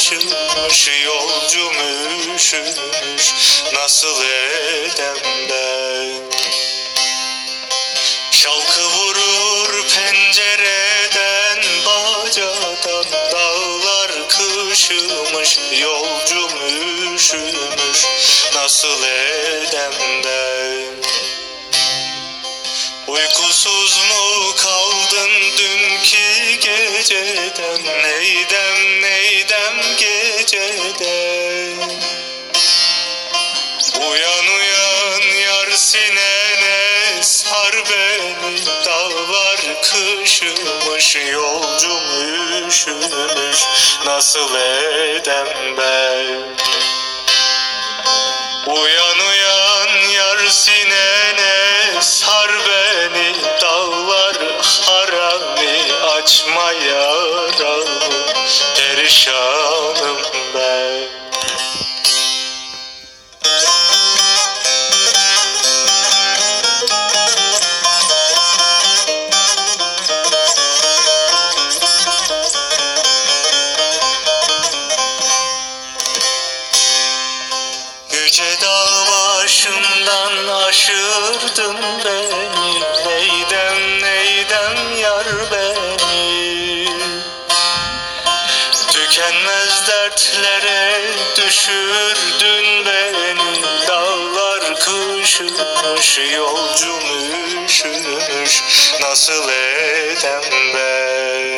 üşümüş, yolcum üşümüş, nasıl edem ben? Şalkı vurur pencereden, bacadan, dağlar kışımış, yolcum üşümüş, nasıl edem ben? Uykusuz mu kaldın dünkü geceden, neydem neydem geceden? Uyan uyan yar, sinene sar beni, dağlar kışımış, yolcum üşümüş, nasıl edem ben? Uyan uyan yar, sinene sar beni, dağlar harami, açma yaramı, perişanım ben. Yüce dağ başından aşırdın beni, neydem neydem yar beni? Tükenmez dertlere düşürdün beni, dağlar kışımış, yolcum üşümüş, nasıl edem ben?